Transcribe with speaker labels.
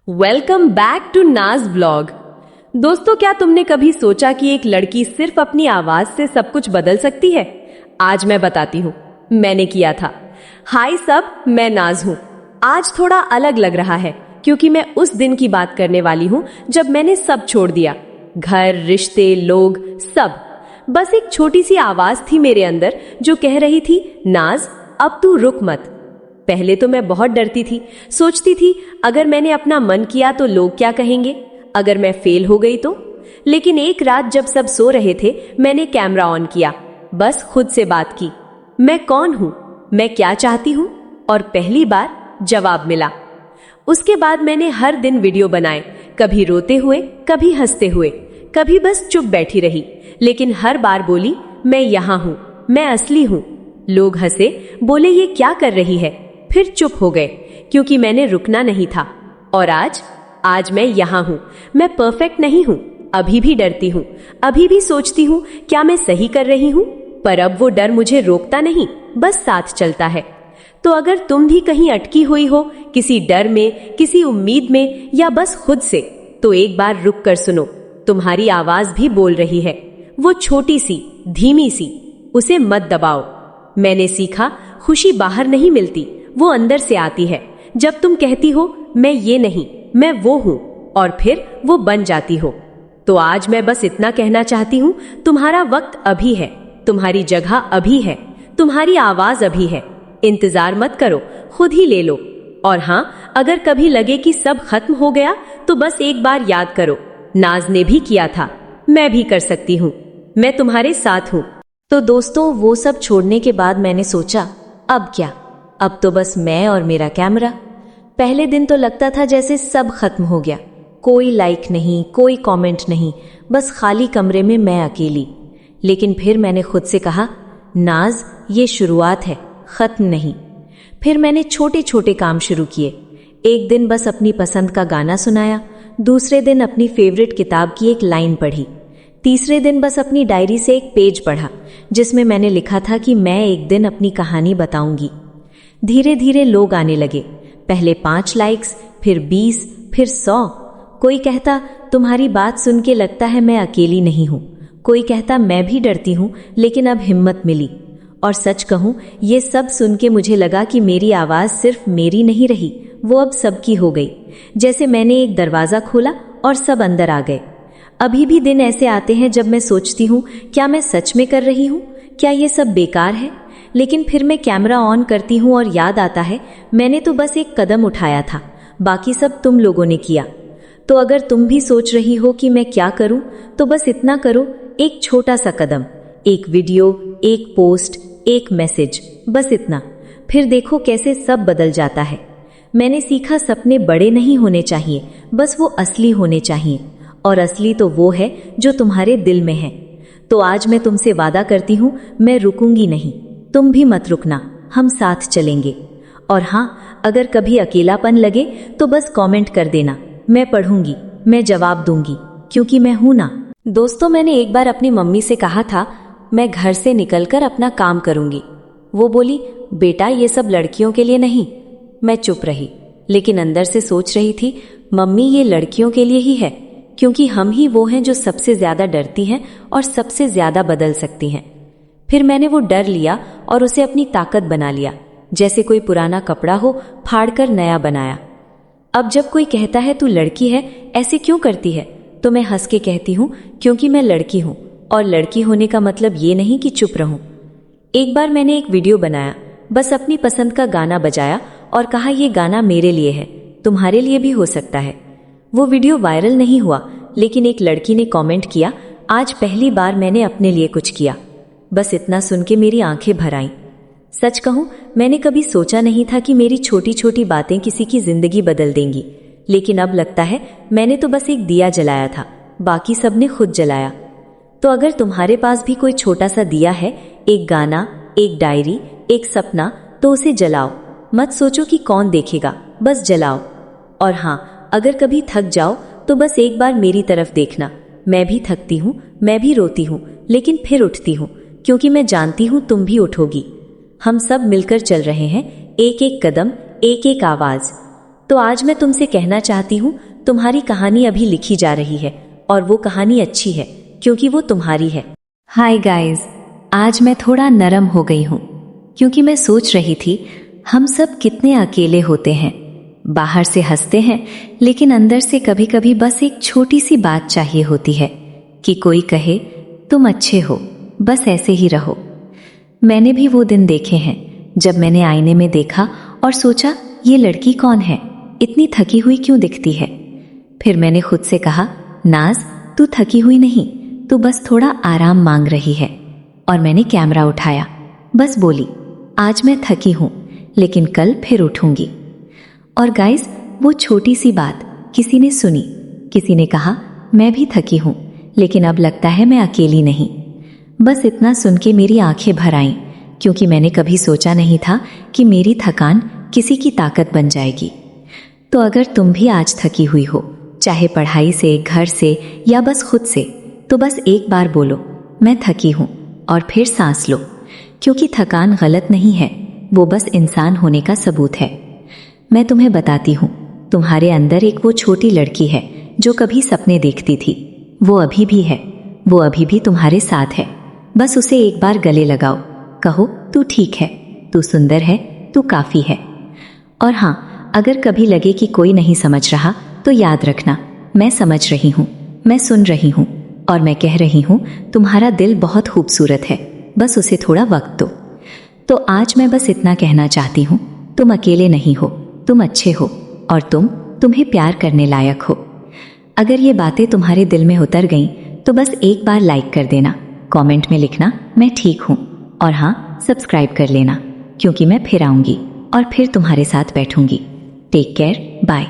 Speaker 1: Welcome back to नाज blog. दोस्तों, क्या तुमने कभी सोचा कि एक लड़की सिर्फ अपनी आवाज से सब कुछ बदल सकती है? आज मैं बताती हूँ, मैंने किया था। हाय सब, मैं नाज हूँ। आज थोड़ा अलग लग रहा है क्योंकि मैं उस दिन की बात करने वाली हूँ जब मैंने सब छोड़ दिया, घर, रिश्ते, लोग, सब। बस एक छोटी सी आवाज थी मेरे अंदर जो कह रही थी, नाज अब तू रुक मत। पहले तो मैं बहुत डरती थी, सोचती थी अगर मैंने अपना मन किया तो लोग क्या कहेंगे, अगर मैं फेल हो गई तो। लेकिन एक रात जब सब सो रहे थे, मैंने कैमरा ऑन किया, बस खुद से बात की, मैं कौन हूं, मैं क्या चाहती हूं, और पहली बार जवाब मिला। उसके बाद मैंने हर दिन वीडियो बनाए, कभी रोते हुए, कभी हंसते हुए, कभी बस चुप बैठी रही, लेकिन हर बार बोली, मैं यहां हूं, मैं असली हूं। लोग हंसे, बोले ये क्या कर रही है, फिर चुप हो गए क्योंकि मैंने रुकना नहीं था। और आज मैं यहां हूं। मैं परफेक्ट नहीं हूं, अभी भी डरती हूं, अभी भी सोचती हूं क्या मैं सही कर रही हूं, पर अब वो डर मुझे रोकता नहीं, बस साथ चलता है। तो अगर तुम भी कहीं अटकी हुई हो, किसी डर में, किसी उम्मीद में, या बस खुद से, तो एक बार रुक कर सुनो, तुम्हारी आवाज भी बोल रही है। वो छोटी सी, धीमी सी, उसे मत दबाओ। मैंने सीखा, खुशी बाहर नहीं मिलती, वो अंदर से आती है। जब तुम कहती हो मैं ये नहीं, मैं वो हूं, और फिर वो बन जाती हो। तो आज मैं बस इतना कहना चाहती हूं, तुम्हारा वक्त अभी है, तुम्हारी जगह अभी है, तुम्हारी आवाज अभी है। इंतजार मत करो, खुद ही ले लो। और हां, अगर कभी लगे कि सब खत्म हो गया, तो बस एक बार याद करो, नाज ने भी किया था, मैं भी कर सकती हूं, मैं तुम्हारे साथ हूं। तो दोस्तों, वो सब छोड़ने के बाद मैंने सोचा, अब क्या, अब तो बस मैं और मेरा कैमरा। पहले दिन तो लगता था जैसे सब खत्म हो गया, कोई लाइक नहीं, कोई कमेंट नहीं, बस खाली कमरे में मैं अकेली। लेकिन फिर मैंने खुद से कहा, नाज ये शुरुआत है, खत्म नहीं। फिर मैंने छोटे छोटे काम शुरू किए। एक दिन बस अपनी पसंद का गाना सुनाया, दूसरे दिन अपनी फेवरेट किताब की एक लाइन पढ़ी, तीसरे दिन बस अपनी डायरी से एक पेज पढ़ा जिसमें मैंने लिखा था कि मैं एक दिन अपनी कहानी बताऊंगी। धीरे धीरे लोग आने लगे, पहले 5 लाइक्स, फिर 20, फिर 100। कोई कहता, तुम्हारी बात सुन के लगता है मैं अकेली नहीं हूं। कोई कहता, मैं भी डरती हूं, लेकिन अब हिम्मत मिली। और सच कहूं, ये सब सुन के मुझे लगा कि मेरी आवाज सिर्फ मेरी नहीं रही, वो अब सबकी हो गई। जैसे मैंने एक दरवाजा खोला और सब अंदर आ गए। अभी भी दिन ऐसे आते हैं जब मैं सोचती हूँ, क्या मैं सच में कर रही हूँ, क्या ये सब बेकार है? लेकिन फिर मैं कैमरा ऑन करती हूँ और याद आता है, मैंने तो बस एक कदम उठाया था, बाकी सब तुम लोगों ने किया। तो अगर तुम भी सोच रही हो कि मैं क्या करूँ, तो बस इतना करो, एक छोटा सा कदम, एक वीडियो, एक पोस्ट, एक मैसेज, बस इतना। फिर देखो कैसे सब बदल जाता है। मैंने सीखा, सपने बड़े नहीं होने चाहिए, बस वो असली होने चाहिए, और असली तो वो है जो तुम्हारे दिल में है। तो आज मैं तुमसे वादा करती हूँ, मैं रुकूंगी नहीं, तुम भी मत रुकना, हम साथ चलेंगे। और हाँ, अगर कभी अकेलापन लगे तो बस कमेंट कर देना, मैं पढ़ूंगी, मैं जवाब दूंगी, क्योंकि मैं हूं ना। दोस्तों, मैंने एक बार अपनी मम्मी से कहा था, मैं घर से निकलकर अपना काम करूंगी। वो बोली, बेटा ये सब लड़कियों के लिए नहीं। मैं चुप रही, लेकिन अंदर से सोच रही थी, मम्मी ये लड़कियों के लिए ही है, क्योंकि हम ही वो हैं जो सबसे ज्यादा डरती हैं और सबसे ज्यादा बदल सकती हैं। फिर मैंने वो डर लिया और उसे अपनी ताकत बना लिया, जैसे कोई पुराना कपड़ा हो, फाड़कर नया बनाया। अब जब कोई कहता है तू लड़की है, ऐसे क्यों करती है, तो मैं हंस के कहती हूँ, क्योंकि मैं लड़की हूँ, और लड़की होने का मतलब ये नहीं कि चुप रहूं। एक बार मैंने एक वीडियो बनाया, बस अपनी पसंद का गाना बजाया और कहा, ये गाना मेरे लिए है, तुम्हारे लिए भी हो सकता है। वो वीडियो वायरल नहीं हुआ, लेकिन एक लड़की ने कमेंट किया, आज पहली बार मैंने अपने लिए कुछ किया। बस इतना सुन के मेरी आंखें भर आईं। सच कहूं, मैंने कभी सोचा नहीं था कि मेरी छोटी छोटी बातें किसी की जिंदगी बदल देंगी, लेकिन अब लगता है मैंने तो बस एक दिया जलाया था, बाकी सबने खुद जलाया। तो अगर तुम्हारे पास भी कोई छोटा सा दिया है, एक गाना, एक डायरी, एक सपना, तो उसे जलाओ। मत सोचो कि कौन देखेगा, बस जलाओ। और हाँ, अगर कभी थक जाओ तो बस एक बार मेरी तरफ देखना। मैं भी थकती हूँ, मैं भी रोती हूँ, लेकिन फिर उठती हूँ, क्योंकि मैं जानती हूँ तुम भी उठोगी। हम सब मिलकर चल रहे हैं, एक एक कदम, एक एक आवाज। तो आज मैं तुमसे कहना चाहती हूँ, तुम्हारी कहानी अभी लिखी जा रही है और वो कहानी अच्छी है क्योंकि वो तुम्हारी है।
Speaker 2: हाय गाइस, आज मैं थोड़ा नरम हो गई हूँ क्योंकि मैं सोच रही थी हम सब कितने अकेले होते हैं। बाहर से हंसते हैं लेकिन अंदर से कभी कभी बस एक छोटी सी बात चाहिए होती है कि कोई कहे तुम अच्छे हो, बस ऐसे ही रहो। मैंने भी वो दिन देखे हैं जब मैंने आईने में देखा और सोचा ये लड़की कौन है, इतनी थकी हुई क्यों दिखती है। फिर मैंने खुद से कहा नाज, तू थकी हुई नहीं, तू बस थोड़ा आराम मांग रही है। और मैंने कैमरा उठाया, बस बोली आज मैं थकी हूं लेकिन कल फिर उठूंगी। और गाइस, वो छोटी सी बात किसी ने सुनी, किसी ने कहा मैं भी थकी हूं लेकिन अब लगता है मैं अकेली नहीं। बस इतना सुन के मेरी आंखें भर आईं क्योंकि मैंने कभी सोचा नहीं था कि मेरी थकान किसी की ताकत बन जाएगी। तो अगर तुम भी आज थकी हुई हो, चाहे पढ़ाई से, घर से या बस खुद से, तो बस एक बार बोलो मैं थकी हूं और फिर सांस लो, क्योंकि थकान गलत नहीं है, वो बस इंसान होने का सबूत है। मैं तुम्हें बताती हूँ, तुम्हारे अंदर एक वो छोटी लड़की है जो कभी सपने देखती थी, वो अभी भी है, वो अभी भी तुम्हारे साथ है। बस उसे एक बार गले लगाओ, कहो तू ठीक है, तू सुंदर है, तू काफी है। और हाँ, अगर कभी लगे कि कोई नहीं समझ रहा तो याद रखना, मैं समझ रही हूँ, मैं सुन रही हूँ और मैं कह रही हूँ तुम्हारा दिल बहुत खूबसूरत है, बस उसे थोड़ा वक्त दो। तो आज मैं बस इतना कहना चाहती हूँ, तुम अकेले नहीं हो, तुम अच्छे हो और तुम्हें प्यार करने लायक हो। अगर ये बातें तुम्हारे दिल में उतर गईं तो बस एक बार लाइक कर देना, कमेंट में लिखना मैं ठीक हूँ और हाँ, सब्सक्राइब कर लेना क्योंकि मैं फिर आऊंगी और फिर तुम्हारे साथ बैठूंगी। Take care, bye.